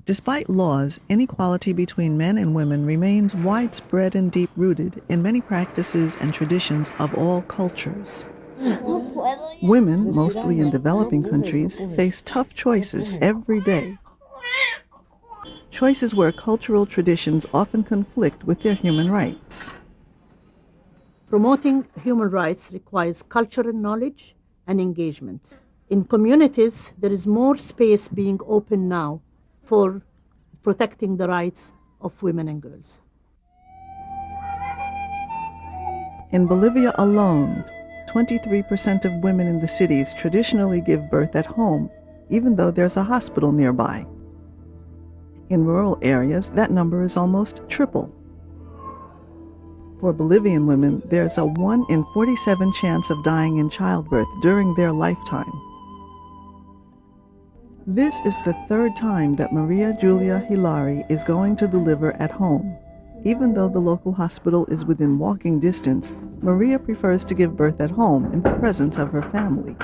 Despite laws, inequality between men and women remains widespread and deep-rooted in many practices and traditions of all cultures. Women, mostly in developing countries, face tough choices every day. Choices where cultural traditions often conflict with their human rights. Promoting human rights requires cultural knowledge and engagement. In communities, there is more space being opened now for protecting the rights of women and girls. In Bolivia alone, 23% of women in the cities traditionally give birth at home, even though there's a hospital nearby. In rural areas, that number is almost triple. For Bolivian women, there's a 1 in 47 chance of dying in childbirth during their lifetime. This is the third time that Maria Julia Hilari is going to deliver at home. Even though the local hospital is within walking distance, Maria prefers to give birth at home in the presence of her family.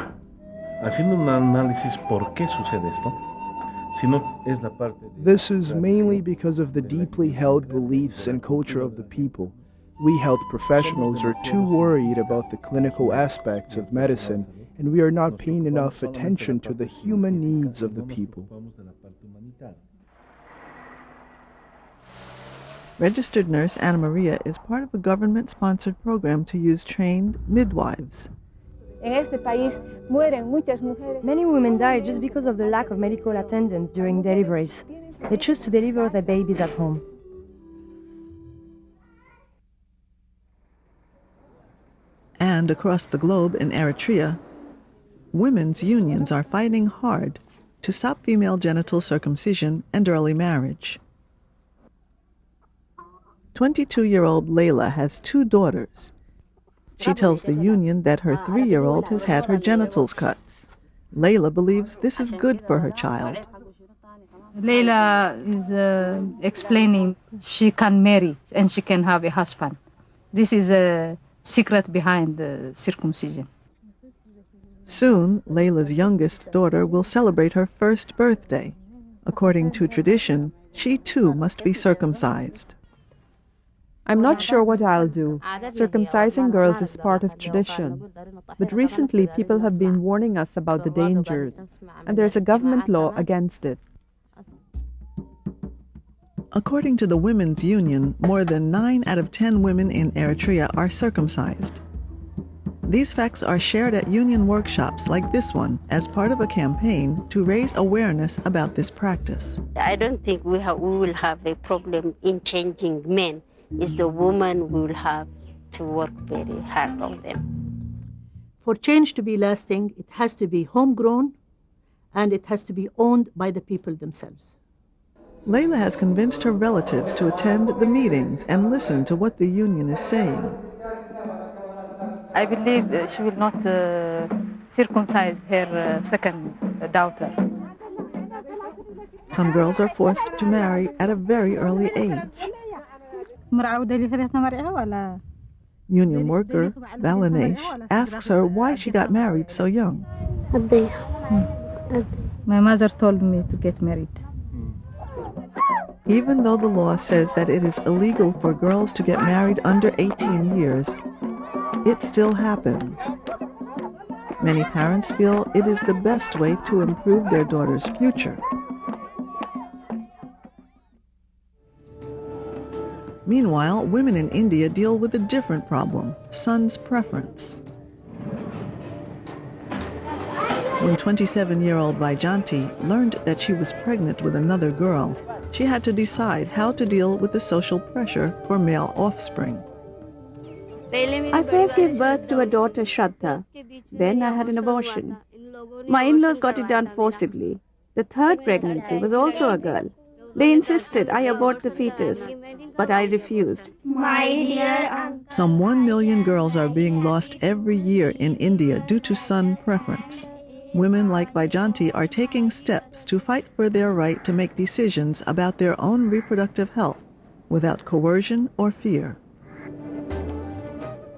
Haciendo un análisis por qué sucede esto. This is mainly because of the deeply held beliefs and culture of the people. We health professionals are too worried about the clinical aspects of medicine, and we are not paying enough attention to the human needs of the people. Registered nurse Ana Maria is part of a government-sponsored program to use trained midwives. Many women die just because of the lack of medical attendance during deliveries. They choose to deliver their babies at home. And across the globe in Eritrea, women's unions are fighting hard to stop female genital circumcision and early marriage. 22-year-old Leila has 2 daughters. She tells the union that her 3-year-old has had her genitals cut. Leila believes this is good for her child. Leila is explaining she can marry and she can have a husband. This is a secret behind the circumcision. Soon, Leila's youngest daughter will celebrate her first birthday. According to tradition, she too must be circumcised. I'm not sure what I'll do. Circumcising girls is part of tradition. But recently people have been warning us about the dangers, and there's a government law against it. According to the Women's Union, more than 9 out of 10 women in Eritrea are circumcised. These facts are shared at union workshops like this one as part of a campaign to raise awareness about this practice. I don't think we will have a problem in changing men. It's the woman we will have to work very hard on them. For change to be lasting, it has to be homegrown and it has to be owned by the people themselves. Leila has convinced her relatives to attend the meetings and listen to what the union is saying. I believe she will not circumcise her second daughter. Some girls are forced to marry at a very early age. Union worker Balanesh asks her why she got married so young. My mother told me to get married. Even though the law says that it is illegal for girls to get married under 18 years, it still happens. Many parents feel it is the best way to improve their daughter's future. Meanwhile, women in India deal with a different problem, son's preference. When 27-year-old Vaijanti learned that she was pregnant with another girl, she had to decide how to deal with the social pressure for male offspring. I first gave birth to a daughter, Shraddha. Then I had an abortion. My in-laws got it done forcibly. The third pregnancy was also a girl. They insisted I abort the fetus, but I refused. Some 1 million girls are being lost every year in India due to son preference. Women like Vaijanti are taking steps to fight for their right to make decisions about their own reproductive health without coercion or fear.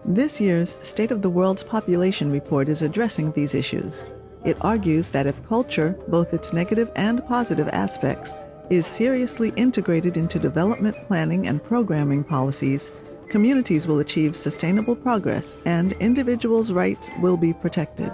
This year's State of the World's Population Report is addressing these issues. It argues that if culture, both its negative and positive aspects, is seriously integrated into development planning and programming policies, communities will achieve sustainable progress and individuals' rights will be protected.